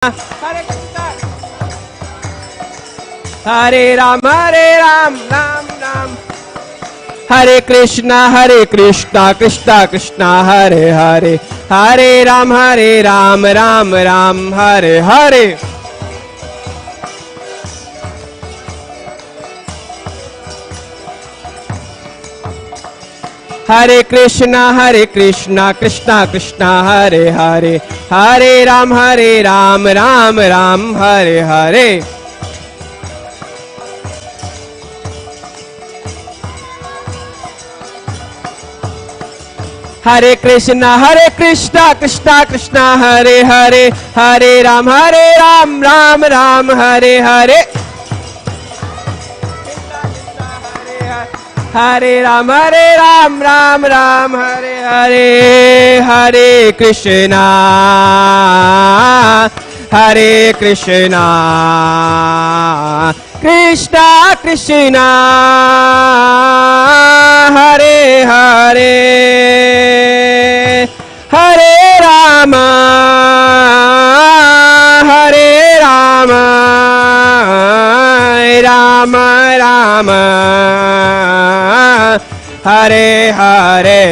Hare Krishna, Hare Ram, Ram Ram. Hare Krishna, Krishna Krishna, Hare Hare. Hare Ram, Ram Ram, Hare Hare. Hare Krishna, Krishna Krishna, Hare Hare. Hare Ram, Ram Ram, Hare Hare. Hare Krishna, Krishna Krishna, Hare Hare. Hare Ram, Ram Ram, Hare Hare. Hare Ram, Ram Ram, Hare Hare. Hare Krishna, Krishna Krishna, Hare Hare. Hare Rama, Rama Rama, Hare Hare.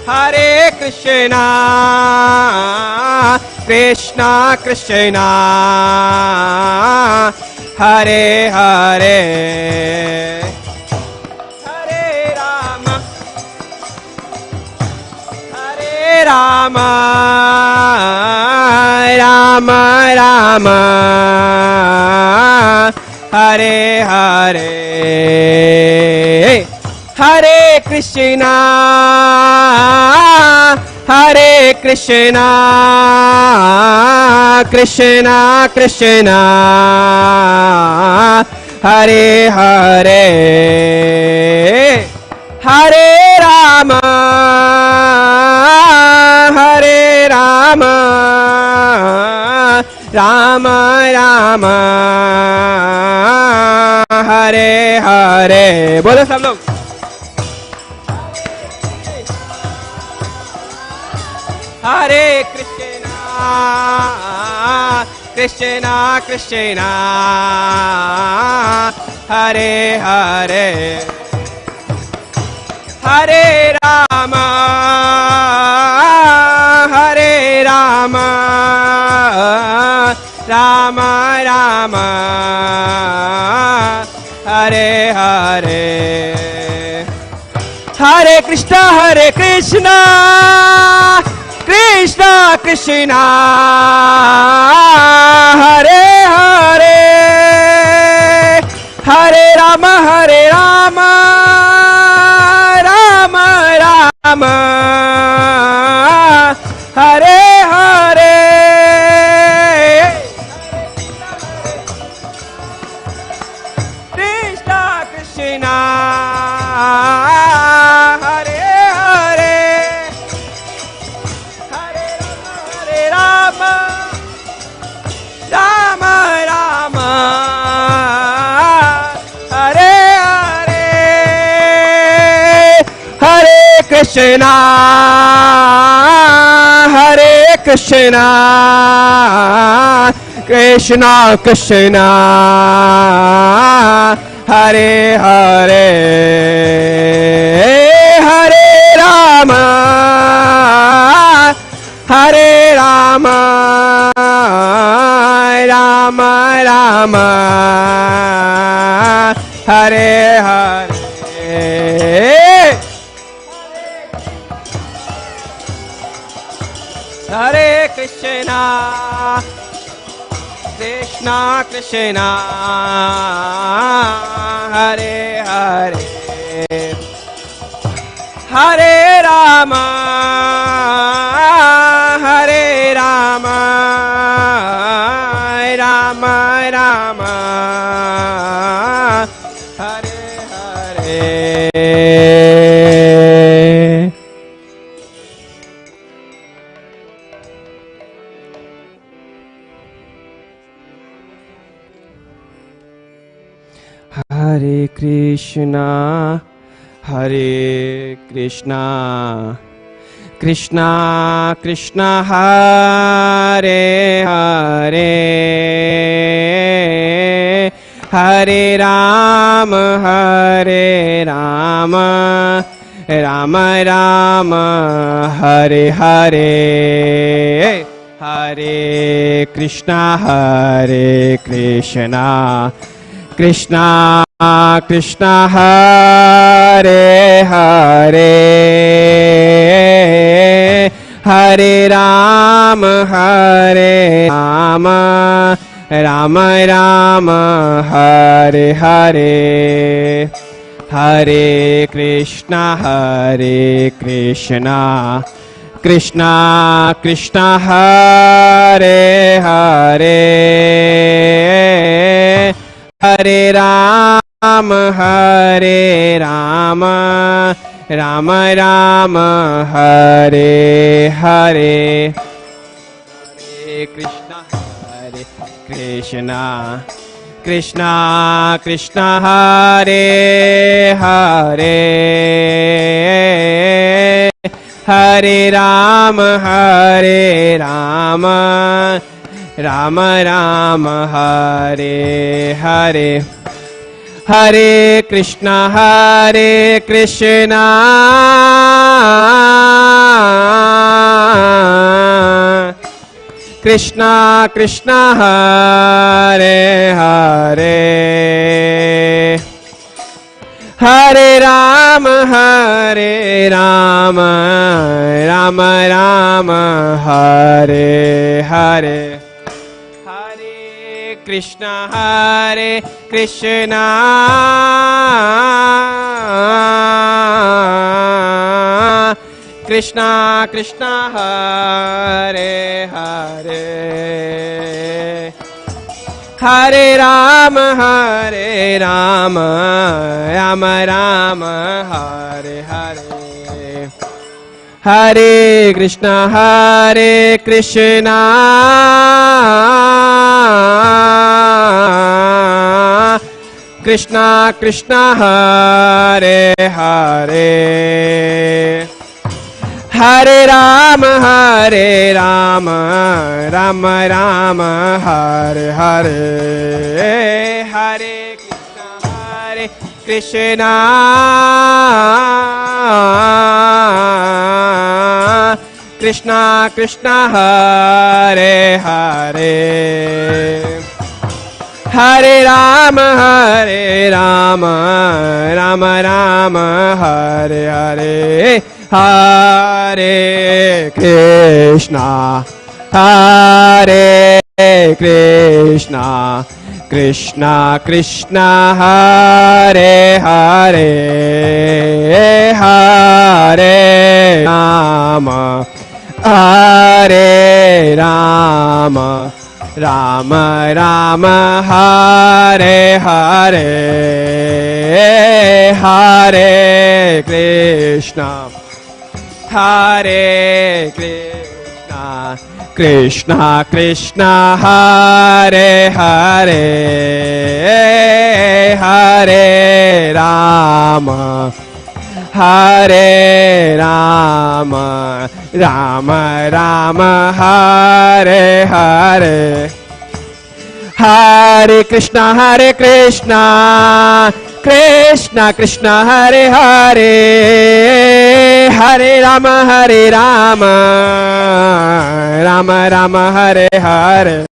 Hare Krishna, Krishna Krishna, Hare Hare. Hare Rama, Rama Rama, Hare Hare. Hare Krishna, Krishna Krishna, Hare Hare. Hare Rama, Rama Rama, Hare Hare. बोलो सब लोग. Hare Krishna, Krishna Krishna, Hare Hare. Hare Rama, Rama Rama, Hare Hare. Hare Krishna, Krishna Krishna, Hare Hare. Hare Rama, Rama Rama, Hare Hare. Krishna Krishna, Hare Hare. Hare Rama, Rama Rama, Hare Hare. Hare Krishna, Krishna Krishna Krishna, Hare Hare. Hare Rama, Rama Rama, Hare Hare. Hare Krishna, Krishna Krishna, Hare Hare. Hare Rama, Rama Rama, Hare Hare. Hare Krishna, Hare Krishna, Krishna Krishna Hare Hare, Hare Rama, Hare Rama, Rama Rama, Hare Hare, Hare Krishna, Hare Krishna, Krishna Krishna Hare Hare, Hare Rama, Hare Rama, Rama Rama, Hare Hare, Hare Krishna, Hare Krishna, Krishna Krishna Hare Hare, Hare Rama, Hare Rama, Rama Rama, Hare Hare, Hare Krishna, Hare Krishna, Krishna Krishna Hare Hare, Hare Rama, Hare Rama, Rama Rama, Hare Hare, Hare Krishna, Hare Krishna, Krishna Krishna Hare Hare, Hare Rama, Hare Rama, Rama Rama, Hare Hare, Hare Krishna, Hare Krishna, Krishna Krishna Hare Hare, Hare Rama, Hare Rama, Rama Rama, Hare Hare, Hare Krishna, Hare Krishna, Krishna Krishna Hare Hare, Hare Rama, Hare Rama, Rama Rama, Hare Hare, Hare Krishna, Hare Krishna, Krishna Krishna Hare Hare, Hare Rama, Hare Rama, Rama Rama, Hare Hare, Hare Krishna, Hare Krishna, Krishna Krishna Hare Hare, Hare Rama, Hare Rama, Rama Rama, Hare Hare, Hare Krishna, Hare Krishna, Krishna Krishna Hare Hare, Hare Rama, Hare Rama, Rama Rama, Hare Hare, Hare Krishna, Hare Krishna, Krishna Krishna Hare Hare, Hare Rama, Hare Rama, Rama Rama, Hare Hare,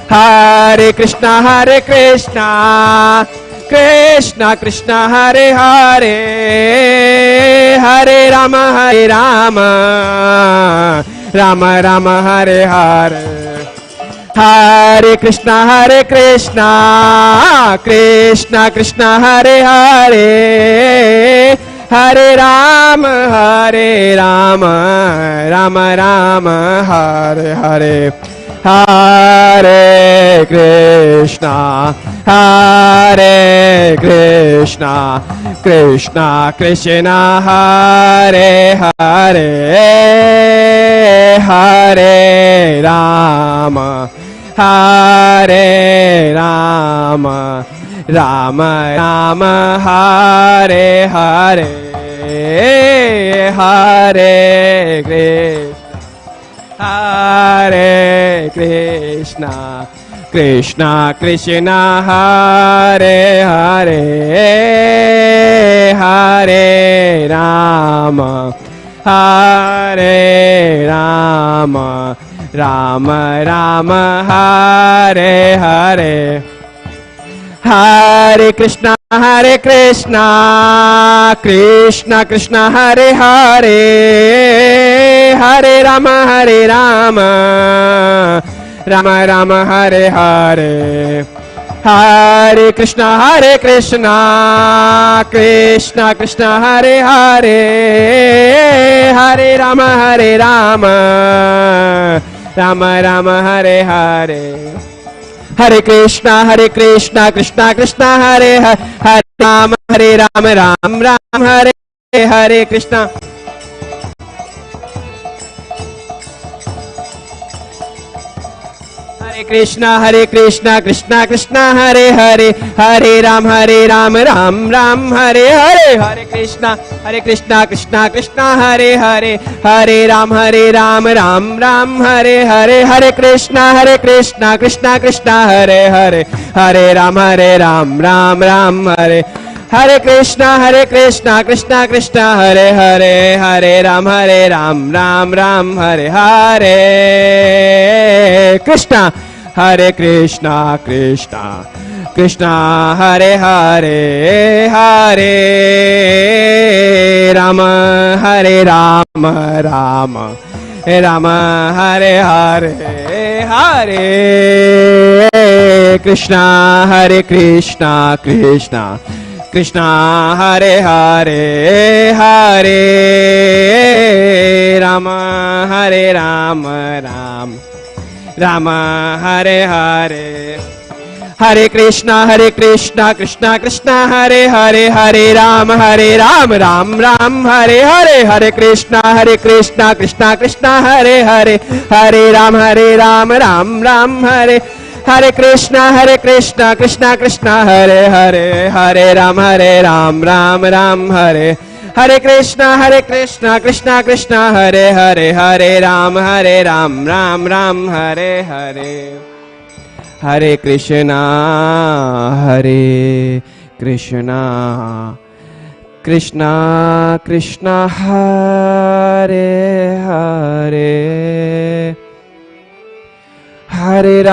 Hare Krishna, Hare Krishna, Krishna Krishna Hare Hare, Hare Rama, Hare Rama, Rama Rama, Hare Hare, Hare Krishna, Hare Krishna, Krishna Krishna Hare Hare, Hare Rama, Hare Rama, Rama Rama, Hare Hare, Hare Krishna, Hare Krishna, Krishna Krishna Hare Hare, Hare Rama, Hare Rama, Rama Rama Hare Hare Hare Krishna Krishna Krishna Hare Hare Hare Rama Hare Rama Rama Rama Hare Hare Hare Krishna Krishna Krishna Hare Hare Hare Rama Rama Rama Hare Hare Hare Krishna Krishna Krishna Hare Hare Hare Rama Rama Rama Hare Hare Hare Krishna Krishna Krishna Hare Hare Hare Rama Ram Ram Hare Hare Krishna Krishna Krishna Krishna Hare Hare Hare Ram Ram Ram Hare Hare Hare Krishna Krishna Hare Hare Hare Ram Ram Ram Hare Hare Hare Krishna Krishna Hare Hare Hare Ram Ram Ram Hare Hare Krishna Krishna Hare Hare Hare Ram Ram Ram Hare Hare Krishna Krishna Hare Hare Hare Rama Rama Hare Hare Hare Krishna Krishna Hare Hare Hare Rama Rama Hare Hare Hare Krishna Krishna Hare Hare Hare Rama Ram Ram Hare Hare Hare Krishna Krishna Hare Hare Hare Rama Ram Ram Hare Hare Krishna Krishna Hare Hare Hare Ram Ram Hare Hare Krishna Krishna Hare Hare Hare Ram Ram Hare Hare Hare Krishna Krishna Krishna Hare Hare Hare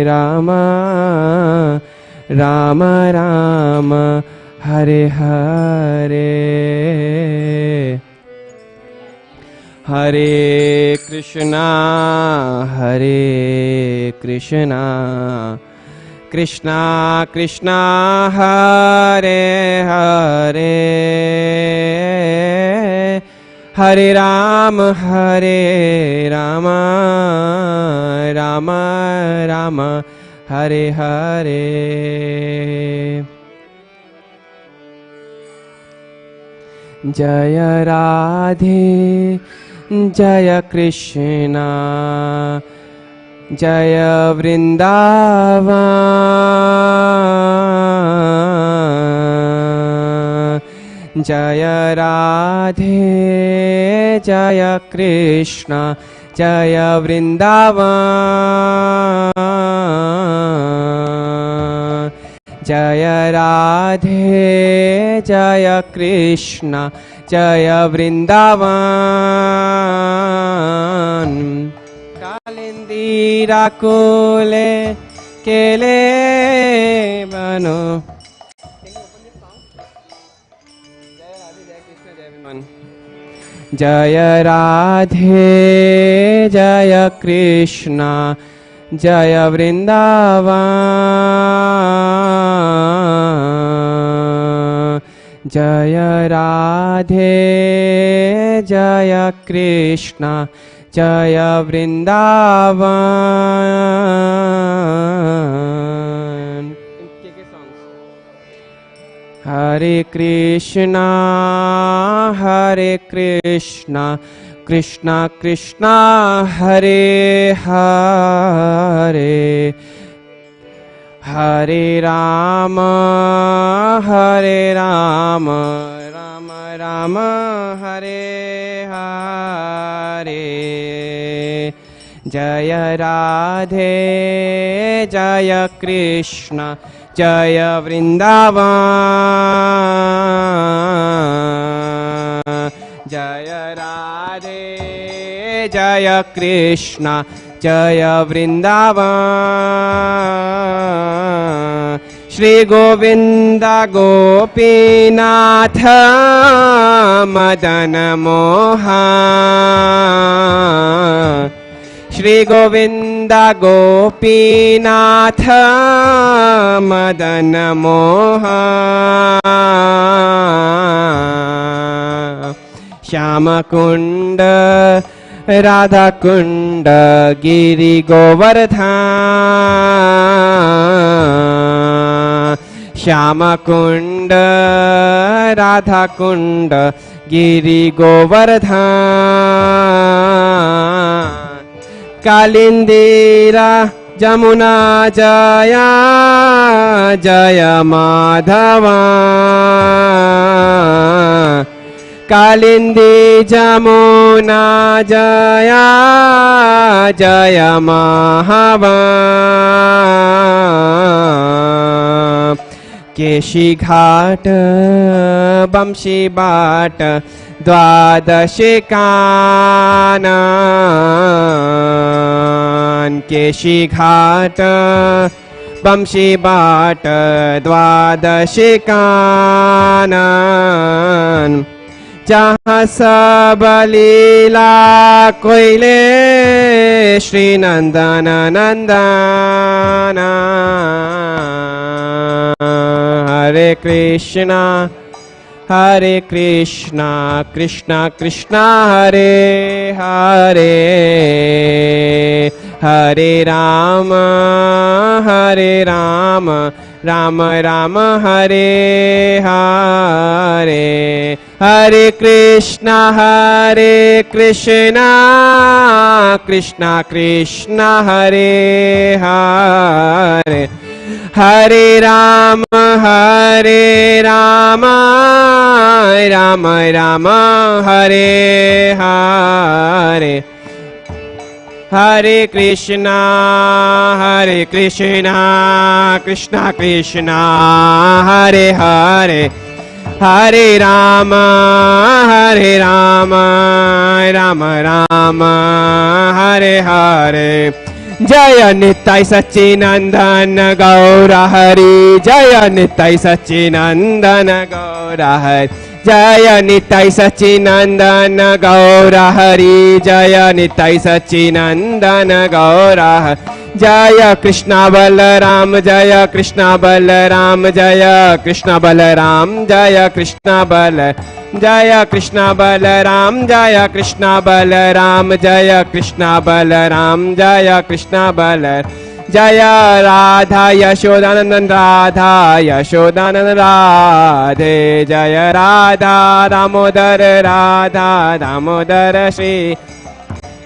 Rama Rama Rama Hare Hare Hare Krishna Krishna Krishna Hare Hare Hare Rama Rama Rama Hare Hare Jaya Radhe Jaya Krishna Jaya Vrindavan Jaya Radhe Jaya Krishna Jaya Vrindavan Jaya Radhe Jaya Krishna Jaya Vrindavan Kalindira Kule Kele Bano Jaya Radhe Jaya Krishna Jaya Vrindavan Jaya Radhe Jaya Krishna Jaya Vrindavan Hare Krishna Krishna Krishna Hare Hare Hare Rama, Hare Rama, Rama Rama, Hare Hare. Jaya Radhe, Jaya Krishna, Jaya Vrindavan. Jaya Radhe, Jaya Krishna, Jaya Vrindavan. Shri Govinda Gopinatha Madana Mohan. Shri Govinda Gopinatha Madana Mohan. Shyama Kunda Radha Kunda Giri Govardhan. Shyama Kunda Radha Kunda Giri Govardhan. Kalindira Jamuna Jaya Jaya Madhava. Kalindi Jamuna Jaya Jaya Mahava. Keshi Ghat Bamshi Bhat Dwadashi Kanan. Keshi Ghat Bamshi Bhat Dwadashi Kanan. जहाँ सब लीला कोइले श्री नंदन नंदन. हरे कृष्णा कृष्णा कृष्णा हरे हरे. हरे Ram Ram Ram Hare Hare. Hare Krishna Krishna Krishna Hare Hare. Hare Rama Rama Rama Hare Hare. Hare Krishna Krishna Krishna Hare Hare. Hare Rama Rama Rama Hare Hare. Jaya Nittai Sachinandana Gaura Hari. Jaya Nittai Sachinandana Gaura Hari. Jaya Nittai Sachinandana Gaura Hari. Jaya Nittai Sachinandana Gaura Hari. Jaya Krishna Balaram Jaya Krishna Balaram Jaya Krishna Balaram Jaya Krishna Balaram Jaya Krishna Balaram Jaya Krishna Balaram Jaya Krishna Balaram Jaya Krishna Balaram. Jaya Radha Yashodanandan Radha Yashodanandan Radhe. Jaya Radha Damodar Shri.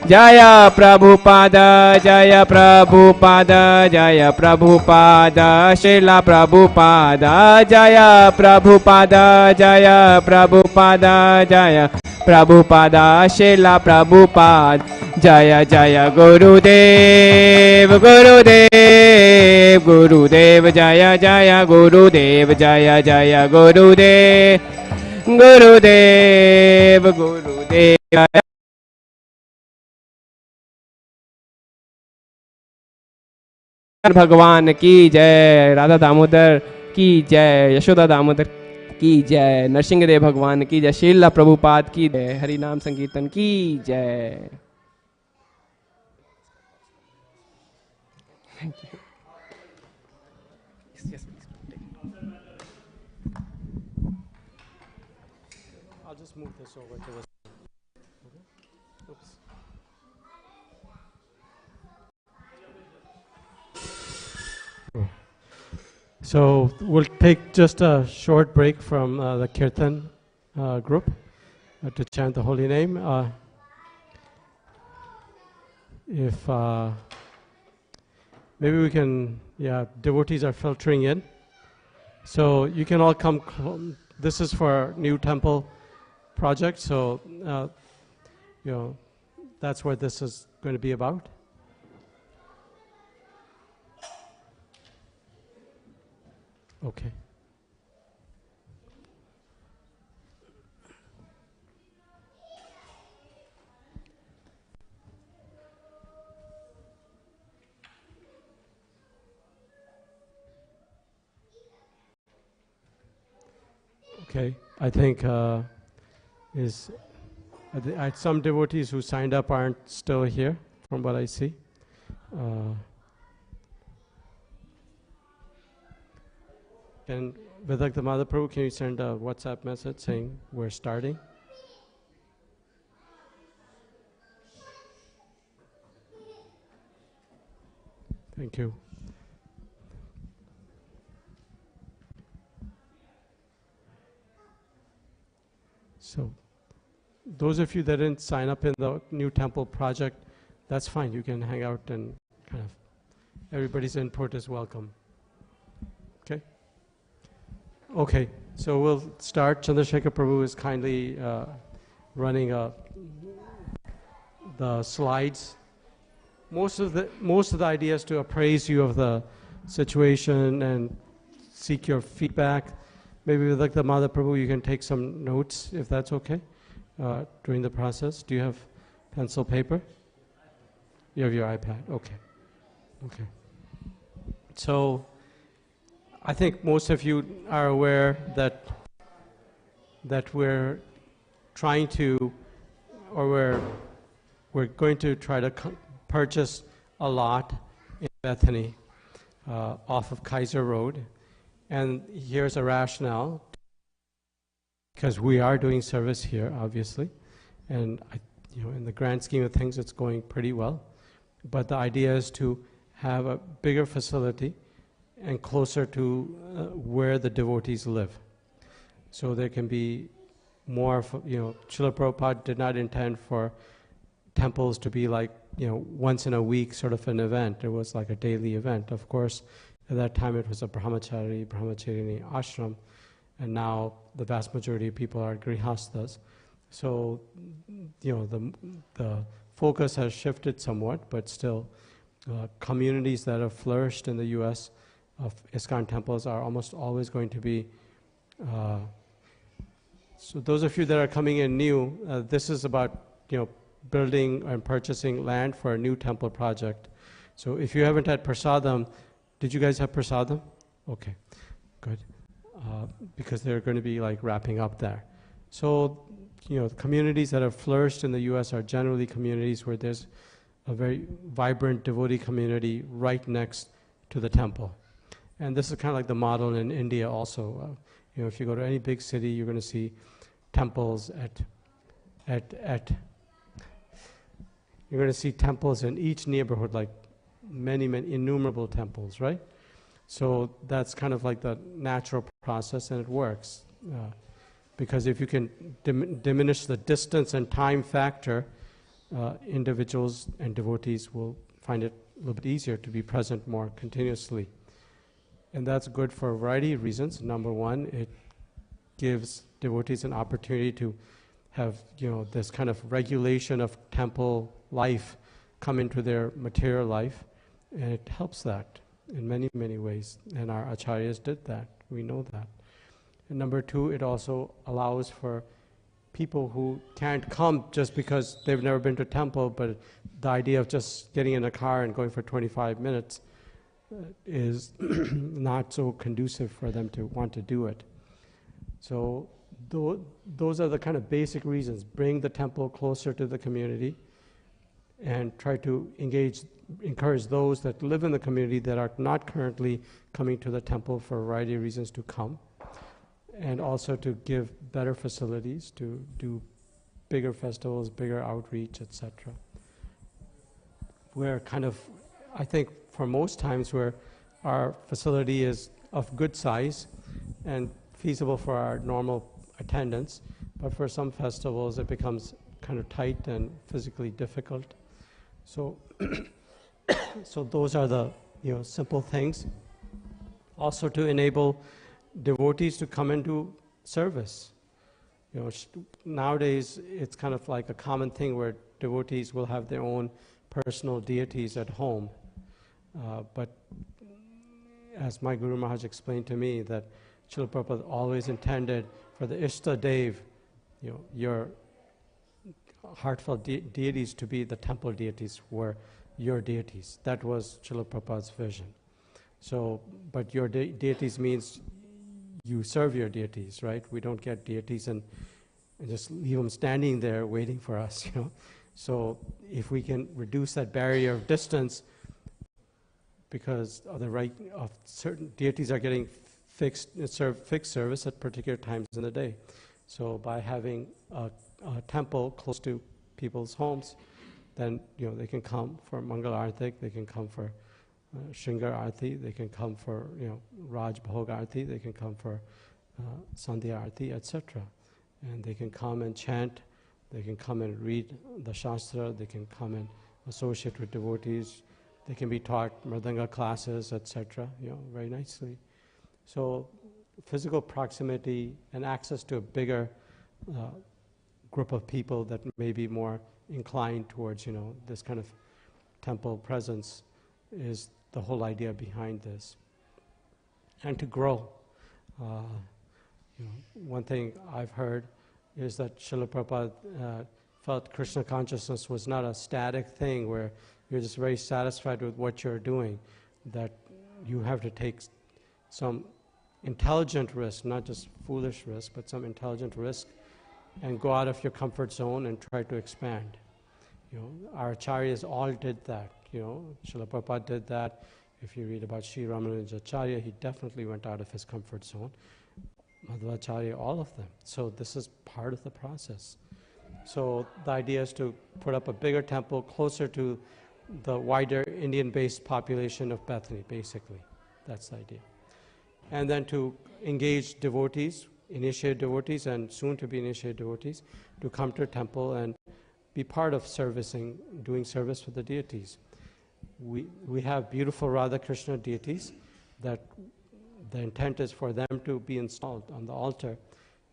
Jaya Prabhupada Jaya Prabhupada Jaya Prabhupada Srila Prabhupada Jaya Prabhupada Jaya Prabhupada Jaya Prabhupada Srila Prabhupada. Jaya Jaya Gurudev Gurudev Gurudev Jaya Jaya Gurudev Jaya Jaya Gurudev Gurudev Gurudev. भगवान की जय. राधा दामोदर की जय. यशोदा दामोदर की जय. नरसिंहदेव भगवान की जय. श्रीला प्रभुपाद की जय. हरि नाम संकीर्तन की जय. I'll just move this over to the So we'll take just a short break from the Kirtan group to chant the holy name. If maybe we can, yeah, devotees are filtering in. So you can all come, this is for our new temple project, so, you know, that's what this is going to be about. Okay. Okay, I think some devotees who signed up aren't still here, from what I see. And Vidak the Mother Prabhu, can you send a WhatsApp message saying we're starting? Thank you. So, those of you that didn't sign up in the new temple project, that's fine. You can hang out and kind of, everybody's input is welcome. Okay? Okay, so we'll start. Chandrasekhar Prabhu is kindly running the slides. Most of the idea is to appraise you of the situation and seek your feedback. Maybe with like the Mother Prabhu, you can take some notes if that's okay during the process. Do you have pencil, paper? You have your iPad. Okay. Okay. So I think most of you are aware that we're trying to, or we're going to try to purchase a lot in Bethany off of Kaiser Road. And here's a rationale, because we are doing service here, obviously, and in the grand scheme of things, it's going pretty well. But the idea is to have a bigger facility and closer to where the devotees live, so there can be more. Srila Prabhupada did not intend for temples to be like once in a week sort of an event. It was like a daily event. Of course, at that time it was a brahmacharini ashram, and now the vast majority of people are grihastas. So, the focus has shifted somewhat, but still, communities that have flourished in the U.S. of ISKCON temples are almost always going to be. So those of you that are coming in new, this is about building and purchasing land for a new temple project. So if you haven't had prasadam, did you guys have prasadam? Okay, good. Because they're going to be like wrapping up there. So, the communities that have flourished in the U.S. are generally communities where there's a very vibrant devotee community right next to the temple. And this is kind of like the model in India also. If you go to any big city, you're going to see temples you're going to see temples in each neighborhood, like many innumerable temples, right? So that's kind of like the natural process, and it works. Because if you can diminish the distance and time factor, individuals and devotees will find it a little bit easier to be present more continuously. And that's good for a variety of reasons. Number one, it gives devotees an opportunity to have, this kind of regulation of temple life come into their material life, and it helps that in many, many ways. And our acharyas did that. We know that. And number two, it also allows for people who can't come just because they've never been to temple, but the idea of just getting in a car and going for 25 minutes is not so conducive for them to want to do it. So those are the kind of basic reasons. Bring the temple closer to the community and try to encourage those that live in the community that are not currently coming to the temple for a variety of reasons to come. And also to give better facilities, to do bigger festivals, bigger outreach, etc. We're kind of, I think for most times where our facility is of good size and feasible for our normal attendance, but for some festivals it becomes kind of tight and physically difficult. So, so those are the simple things. Also to enable devotees to come and do service. Nowadays it's kind of like a common thing where devotees will have their own personal deities at home. But as my Guru Maharaj explained to me, that Srila Prabhupada always intended for the Ishta Dev, your heartfelt deities to be the temple deities, were your deities. That was Srila Prabhupada's vision. So, but your deities means you serve your deities, right? We don't get deities and just leave them standing there waiting for us, So if we can reduce that barrier of distance, because of the right of certain deities are getting fixed service at particular times in the day. So by having a temple close to people's homes, then they can come for Mangal Artik, they can come for Shringar Arti, they can come for Raj Bhog Arti, they can come for Sandhya Arti, etc. And they can come and chant, they can come and read the Shastra, they can come and associate with devotees, they can be taught Mridanga classes, etc. Very nicely. So physical proximity and access to a bigger group of people that may be more inclined towards this kind of temple presence is the whole idea behind this. And to grow. One thing I've heard is that Srila Prabhupada felt Krishna consciousness was not a static thing where you're just very satisfied with what you're doing, that you have to take some intelligent risk, not just foolish risk, but some intelligent risk, and go out of your comfort zone and try to expand. Our acharyas all did that. Srila Prabhupada did that. If you read about Sri Ramanujacharya, he definitely went out of his comfort zone. Madhvacharya, all of them. So this is part of the process. So the idea is to put up a bigger temple closer to the wider Indian-based population of Bethany, basically. That's the idea. And then to engage devotees, initiated devotees and soon to be initiated devotees, to come to a temple and be part of servicing, doing service for the deities. We have beautiful Radha Krishna deities that the intent is for them to be installed on the altar.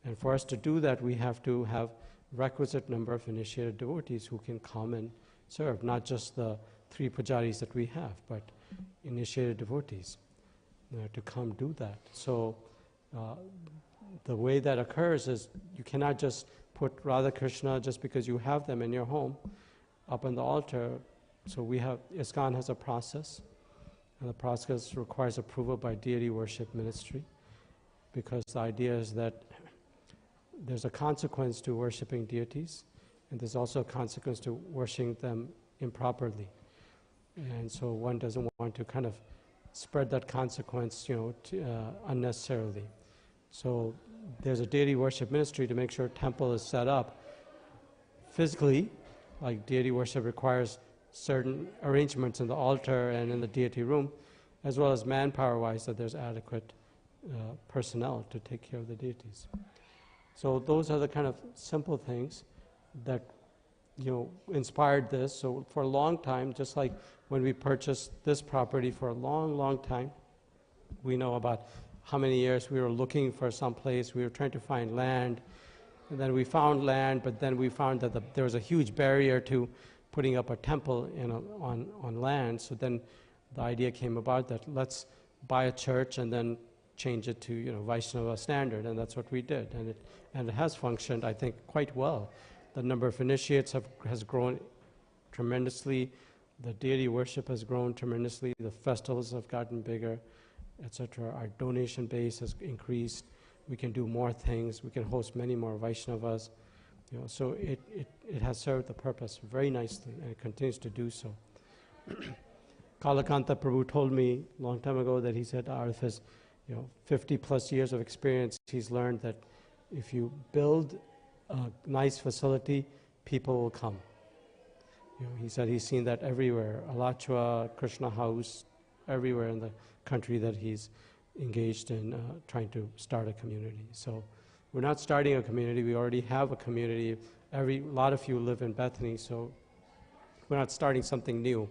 And for us to do that, we have to have requisite number of initiated devotees who can come and serve, not just the 3 pujaris that we have, but initiated devotees to come do that. So the way that occurs is you cannot just put Radha Krishna just because you have them in your home up on the altar. So ISKCON has a process, and the process requires approval by Deity Worship Ministry, because the idea is that there's a consequence to worshiping deities, and there's also a consequence to worshiping them improperly. And so one doesn't want to kind of spread that consequence, unnecessarily. So there's a deity worship ministry to make sure a temple is set up physically, like deity worship requires certain arrangements in the altar and in the deity room, as well as manpower-wise, that there's adequate personnel to take care of the deities. So those are the kind of simple things that inspired this. So for a long time, just like when we purchased this property, for a long, long time, we know about how many years we were looking for some place. We were trying to find land, and then we found land, but then we found that there was a huge barrier to putting up a temple on land. So then the idea came about that let's buy a church and then change it to Vaishnava standard, and that's what we did, and it has functioned, I think, quite well. The number of initiates has grown tremendously. The deity worship has grown tremendously. The festivals have gotten bigger, etc. Our donation base has increased. We can do more things. We can host many more Vaishnavas. So it has served the purpose very nicely, and it continues to do so. Kalakanta Prabhu told me a long time ago that he said out of his 50 plus years of experience, he's learned that if you build a nice facility, people will come. He said he's seen that everywhere, Alachua, Krishna House, everywhere in the country that he's engaged in trying to start a community. So we're not starting a community, we already have a community. A lot of you live in Bethany, so we're not starting something new.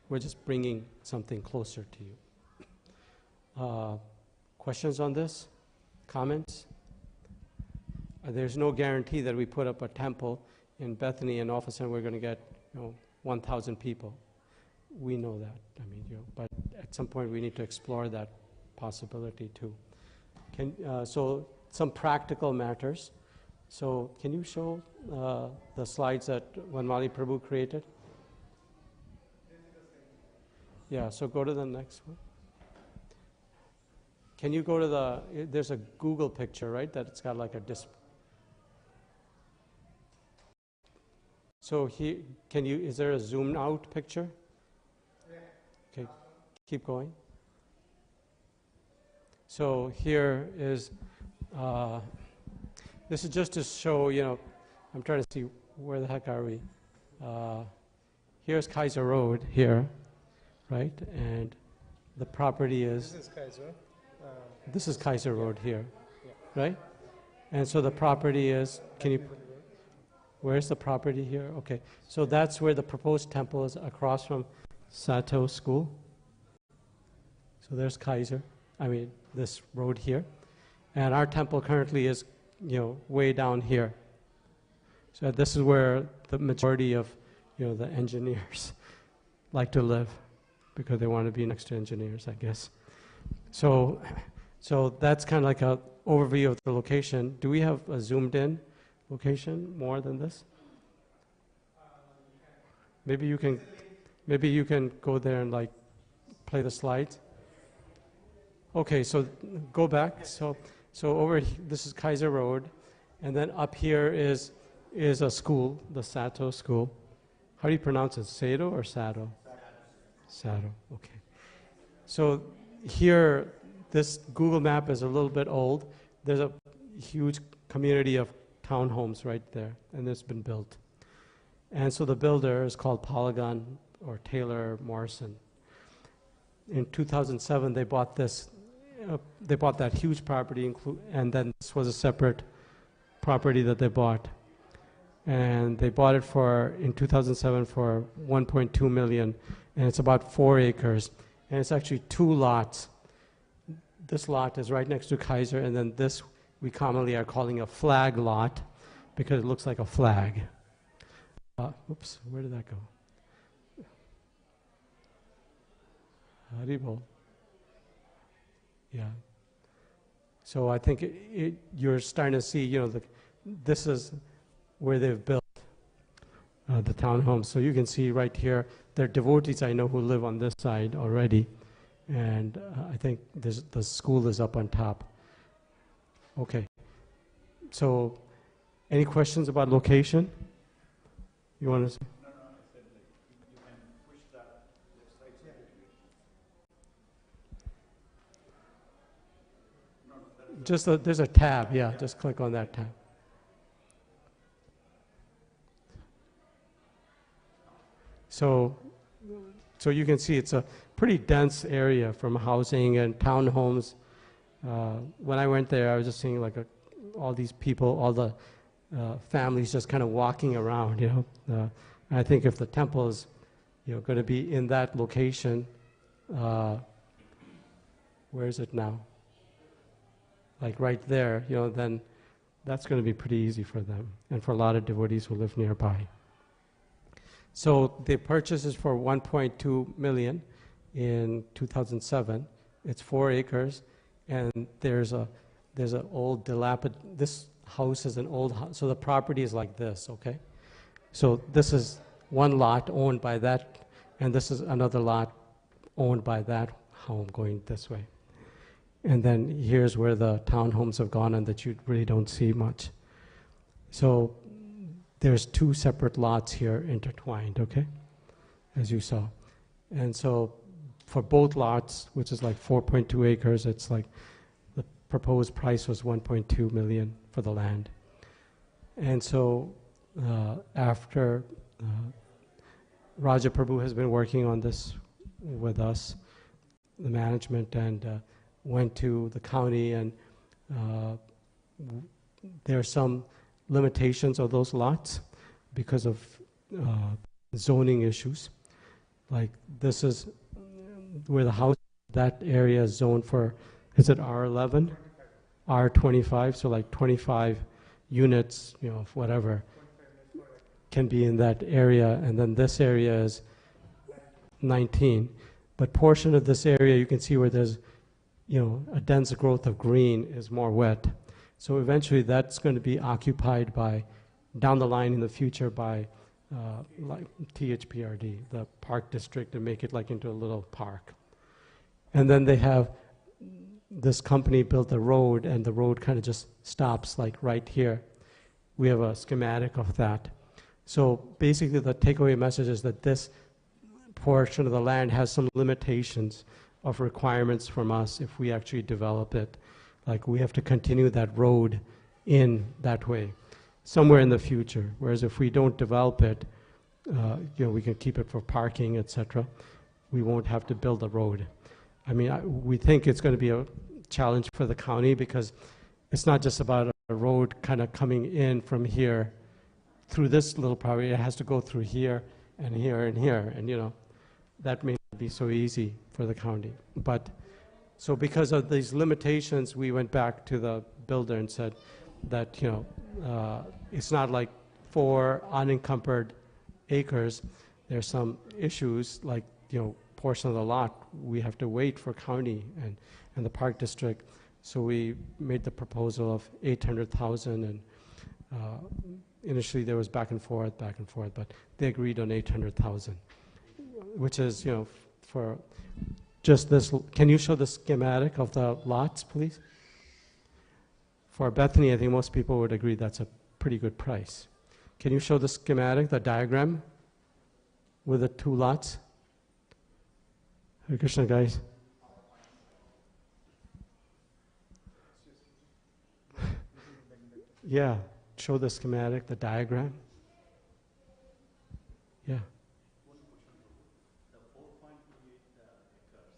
We're just bringing something closer to you. Questions on this? Comments? There's no guarantee that we put up a temple in Bethany and all of a sudden we're going to get 1,000 people. We know that. I mean, but at some point we need to explore that possibility too. So some practical matters. So can you show the slides that Vanmali Prabhu created? Yeah, so go to the next one. Can you go to there's a Google picture, right? That it's got like a display. So here, is there a zoomed out picture? Okay, keep going. So here is, this is just to show, I'm trying to see where the heck are we. Here's Kaiser Road here, right? And the property is... This is Kaiser. This is Kaiser Road here, right? And so the property is, where's the property here? Okay, so that's where the proposed temple is, across from Sato School. So there's Kaiser, this road here. And our temple currently is, way down here. So this is where the majority of, the engineers like to live, because they want to be next to engineers, I guess. So that's kind of like an overview of the location. Do we have a zoomed in location more than this? Maybe you can go there and like play the slides. Okay, so go back. So over this is Kaiser Road, and then up here is a school, the Sato School. How do you pronounce it? Sato or Sato? Sato. Okay. So here, this Google map is a little bit old. There's a huge community of townhomes right there, and it's been built. And so the builder is called Polygon or Taylor Morrison. In 2007, they bought this. They bought that huge property, and then this was a separate property that they bought. And they bought it in 2007 for 1.2 million, and it's about 4 acres. And it's actually 2 lots. This lot is right next to Kaiser, and then this we commonly are calling a flag lot because it looks like a flag. Oops, where did that go? Haribol. Yeah. So I think you're starting to see, this is where they've built the townhomes. So you can see right here, there are devotees I know who live on this side already. And I think the school is up on top. Okay. So, any questions about location? You want to say? No, I said you can push that left side. There's a tab, yeah, just click on that tab. So you can see it's a pretty dense area from housing and townhomes. When I went there, I was just seeing like all these people, all the families just kind of walking around, I think if the temple is, going to be in that location, where is it now? Like right there, then that's going to be pretty easy for them and for a lot of devotees who live nearby. So the purchase is for 1.2 million in 2007. It's 4 acres, and there's an old this house is an old house, so the property is like this, okay? So this is one lot owned by that, and this is another lot owned by that home going this way. And then here's where the townhomes have gone and that you really don't see much. So there's 2 separate lots here intertwined, okay, as you saw. And so for both lots, which is like 4.2 acres, it's like the proposed price was 1.2 million for the land. And so after Raja Prabhu has been working on this with us, the management, and went to the county, and there are some limitations of those lots because of zoning issues. Like this is where the house, that area is zoned for, is it R11? R25, so like 25 units, you know, whatever, can be in that area, and then this area is 19. But portion of this area, you can see where there's, you know, a dense growth of green is more wet. So eventually that's going to be occupied by, down the line in the future, by like THPRD, the park district, and make it like into a little park. And then they have, this company built a road, and the road kind of just stops like right here. We have a schematic of that. So basically the takeaway message is that this portion of the land has some limitations of requirements from us if we actually develop it. Like we have to continue that road in that way somewhere in the future. Whereas if we don't develop it, you know, we can keep it for parking, etc. We won't have to build a road. I mean, we think it's going to be a challenge for the county because it's not just about a road kind of coming in from here through this little property. It has to go through here and here and here, and you know, that may not be so easy for the county. But so because of these limitations, we went back to the builder and said that, you know, it's not like 4 unencumbered acres. There's some issues like, you know, portion of the lot we have to wait for county and the park district. So we made the proposal of 800,000, and initially there was back and forth, but they agreed on 800,000, which is, you know, for just this. Can you show the schematic of the lots, please? For Bethany, I think most people would agree that's a pretty good price. Can you show the schematic, the diagram with the 2 lots? Hare Krishna, guys. Yeah, show the schematic, the diagram. Yeah. The 4.28 acres,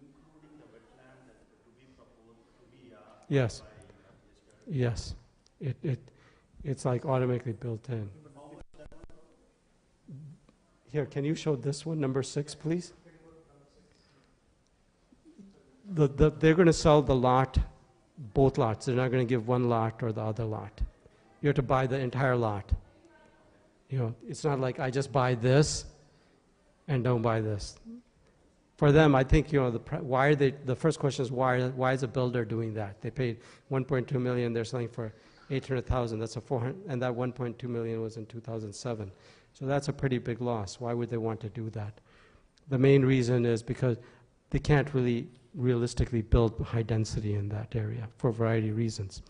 including the wetland that to be proposed to be Yes. Yes. It's like automatically built in. Here, can you show this one, number 6, please? They're going to sell the lot, both lots. They're not going to give one lot or the other lot. You have to buy the entire lot. You know, it's not like I just buy this and don't buy this. For them, I think, you know, why are they? The first question is why is a builder doing that? They paid 1.2 million. They're selling for 800,000. That's a 400, and that 1.2 million was in 2007. So that's a pretty big loss. Why would they want to do that? The main reason is because they can't really realistically build high density in that area for a variety of reasons.